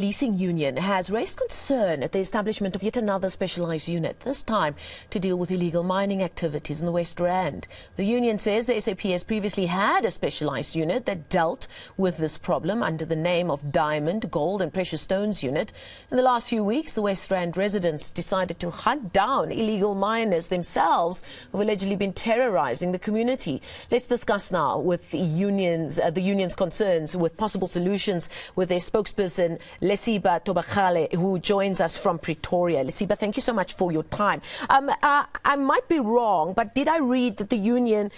Leasing union has raised concern at the establishment of yet another specialised unit, this time to deal with illegal mining activities in the West Rand. The union says the SAPS previously had a specialised unit that dealt with this problem under the name of Diamond, Gold and Precious Stones Unit. In the last few weeks, the West Rand residents decided to hunt down illegal miners themselves who have allegedly been terrorising the community. Let's discuss now with the union's concerns with possible solutions with their spokesperson, Lesiba Thobakgale, who joins us from Pretoria. Lesiba, thank you so much for your time. I might be wrong, but did I read that the union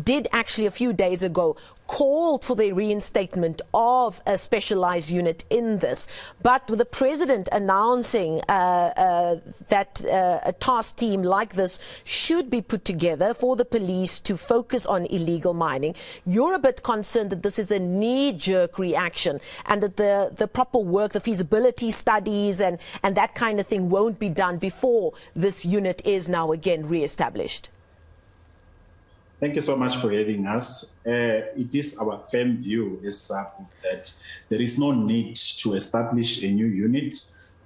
did actually a few days ago called for the reinstatement of a specialised unit in this, but with the president announcing that a task team like this should be put together for the police to focus on illegal mining, you're a bit concerned that this is a knee-jerk reaction and that the proper work, the feasibility studies and that kind of thing won't be done before this unit is now again re-established. Thank you so much for having us. It is our firm view as SAPS that there is no need to establish a new unit.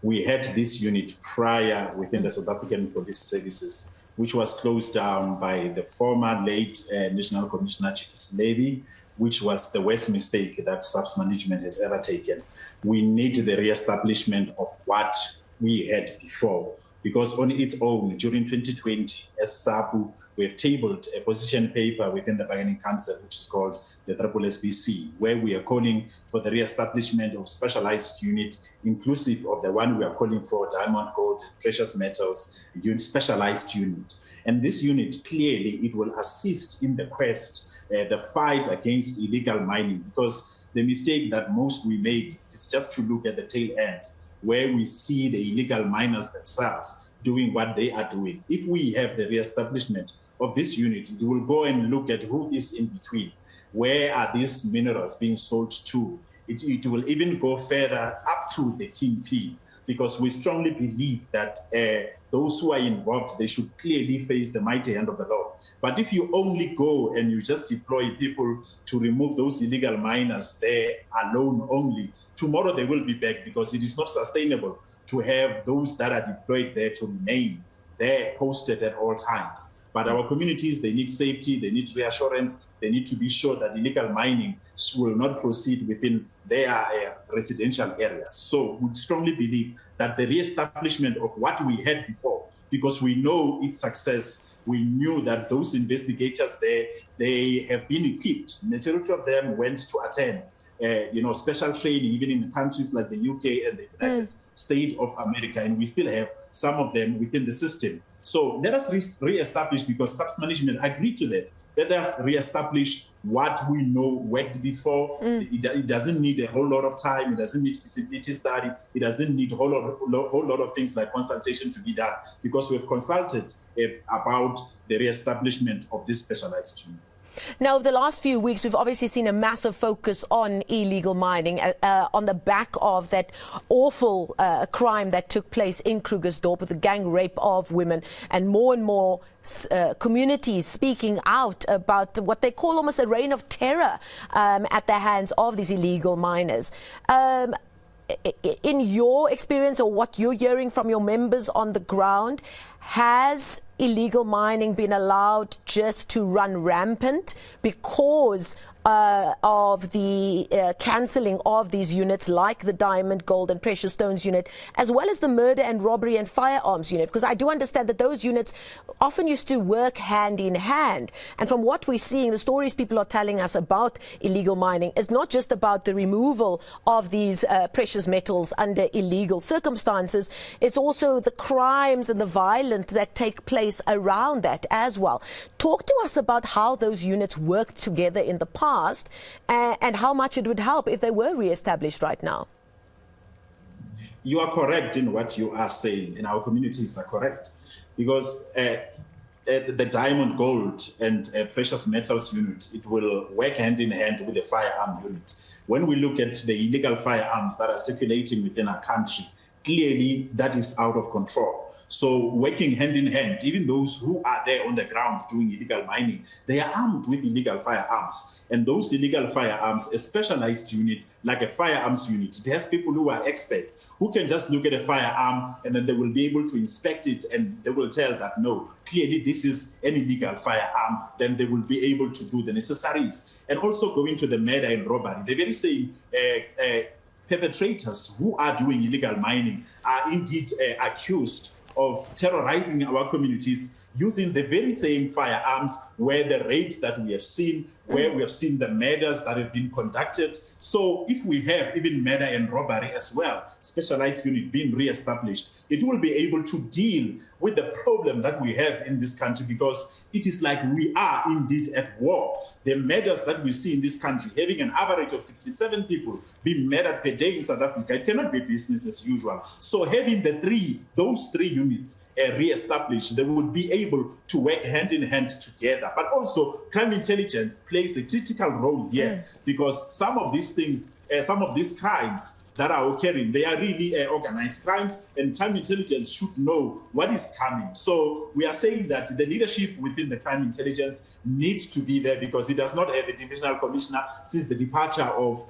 We had this unit prior within the South African Police Services, which was closed down by the former late National Commissioner Levy, which was the worst mistake that SAPS management has ever taken. We need the re-establishment of what we had before, because on its own, during 2020, as SAPU, we have tabled a position paper within the Bargaining Council, which is called the SSBC, where we are calling for the re-establishment of specialized unit, inclusive of the one we are calling for Diamond, Gold, Precious Metals, specialized unit. And this unit, clearly, it will assist in the quest, the fight against illegal mining, because the mistake that most we make is just to look at the tail end, where we see the illegal miners themselves doing what they are doing. If we have the re-establishment of this unit, we will go and look at who is in between. Where are these minerals being sold to? It will even go further up to the kingpin, because we strongly believe that those who are involved, they should clearly face the mighty hand of the law. But if you only go and you just deploy people to remove those illegal miners there alone only, tomorrow they will be back, because it is not sustainable to have those that are deployed there to remain there posted at all times. But our communities, they need safety, they need reassurance, they need to be sure that illegal mining will not proceed within their residential areas. So we strongly believe that the re-establishment of what we had before, because we know its success, we knew that those investigators there, they have been equipped. Majority of them went to attend special training, even in countries like the UK and the United States of America, and we still have some of them within the system. So let us re-establish, because SAPS management agreed to that. Let us re-establish what we know worked before. It doesn't need a whole lot of time. It doesn't need feasibility study. It doesn't need a whole lot of things like consultation to be done, because we've consulted about the re-establishment of this specialized unit. Now, over the last few weeks, we've obviously seen a massive focus on illegal mining on the back of that awful crime that took place in Krugersdorp with the gang rape of women, and more communities speaking out about what they call almost a reign of terror at the hands of these illegal miners. In your experience, or what you're hearing from your members on the ground, has illegal mining been allowed just to run rampant because of the cancelling of these units like the Diamond, Gold and Precious Stones unit, as well as the murder and robbery and firearms unit? Because I do understand that those units often used to work hand in hand. And from what we're seeing, the stories people are telling us about illegal mining is not just about the removal of these precious metals under illegal circumstances. It's also the crimes and the violence that take place around that as well. Talk to us about how those units worked together in the past, and how much it would help if they were re-established right now. You are correct in what you are saying, and our communities are correct, because the Diamond, Gold and Precious Metals unit, it will work hand in hand with the firearm unit. When we look at the illegal firearms that are circulating within our country, clearly that is out of control. So working hand in hand, even those who are there on the ground doing illegal mining, they are armed with illegal firearms. And those illegal firearms, a specialized unit, like a firearms unit, it has people who are experts, who can just look at a firearm and then they will be able to inspect it and they will tell that, no, clearly this is an illegal firearm. Then they will be able to do the necessaries. And also going to the murder and robbery, the very same perpetrators who are doing illegal mining are indeed accused of terrorizing our communities using the very same firearms where the raids that we have seen, where we have seen the murders that have been conducted. So if we have even murder and robbery as well, specialized unit being re-established, it will be able to deal with the problem that we have in this country, because it is like we are indeed at war. The murders that we see in this country, having an average of 67 people being murdered per day in South Africa, it cannot be business as usual. So having those three units re-established, they would be able to work hand in hand together. But also crime intelligence plays a critical role here, because some of these things, some of these crimes that are occurring, they are really organized crimes, and crime intelligence should know what is coming. So we are saying that the leadership within the crime intelligence needs to be there, because it does not have a divisional commissioner since the departure of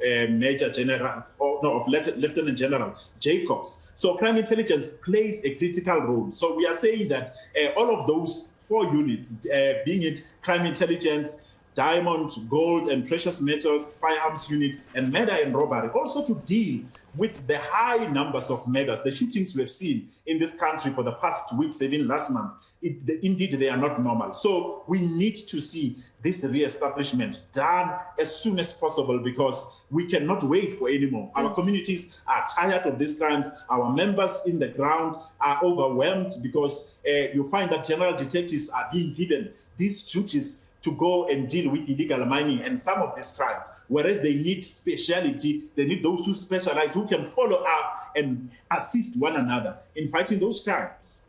Lieutenant General Jacobs. So crime intelligence plays a critical role. So we are saying that all of those 4 units, being it crime intelligence, diamond, gold, and precious metals, firearms unit, and murder and robbery, also to deal with the high numbers of murders, the shootings we have seen in this country for the past weeks, even last month. Indeed, they are not normal. So we need to see this re-establishment done as soon as possible, because we cannot wait for anymore. Our communities are tired of these crimes. Our members in the ground are overwhelmed, because you find that general detectives are being given these duties to go and deal with illegal mining and some of these crimes, whereas they need speciality. They need those who specialize, who can follow up and assist one another in fighting those crimes.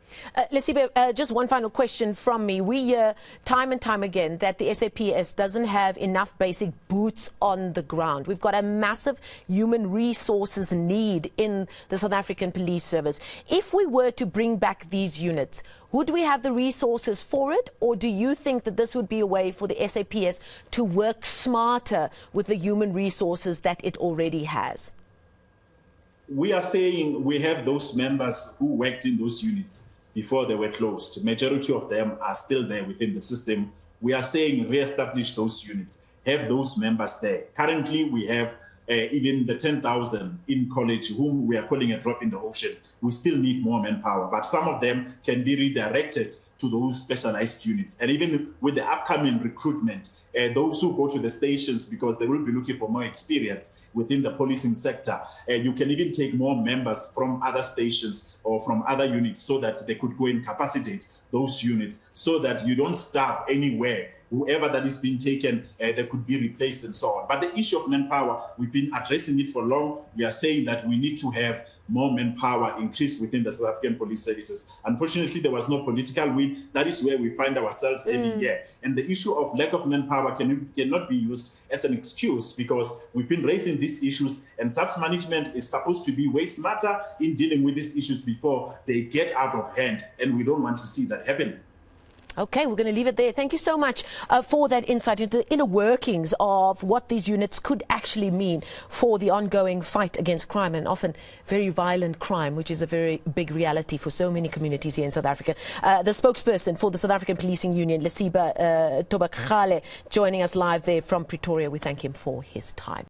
Lesiba, just one final question from me. We hear time and time again that the SAPS doesn't have enough basic boots on the ground. We've got a massive human resources need in the South African Police Service. If we were to bring back these units, would we have the resources for it, or do you think that this would be a way for the SAPS to work smarter with the human resources that it already has? We are saying we have those members who worked in those units before they were closed. Majority of them are still there within the system. We are saying re-establish those units, have those members there. Currently, we have even the 10,000 in college, whom we are calling a drop in the ocean. We still need more manpower, but some of them can be redirected to those specialized units. And even with the upcoming recruitment, those who go to the stations, because they will be looking for more experience within the policing sector, you can even take more members from other stations or from other units, so that they could go and capacitate those units, so that you don't starve anywhere. Whoever that is being taken, they could be replaced and so on. But the issue of manpower, we've been addressing it for long. We are saying that we need to have more manpower increased within the South African police services. Unfortunately, there was no political will. That is where we find ourselves every year. And the issue of lack of manpower cannot be used as an excuse, because we've been raising these issues, and SAPS management is supposed to be way smarter in dealing with these issues before they get out of hand. And we don't want to see that happen. Okay, we're going to leave it there. Thank you so much for that insight into the inner workings of what these units could actually mean for the ongoing fight against crime, and often very violent crime, which is a very big reality for so many communities here in South Africa. The spokesperson for the South African Policing Union, Lesiba Thobakgale, joining us live there from Pretoria. We thank him for his time.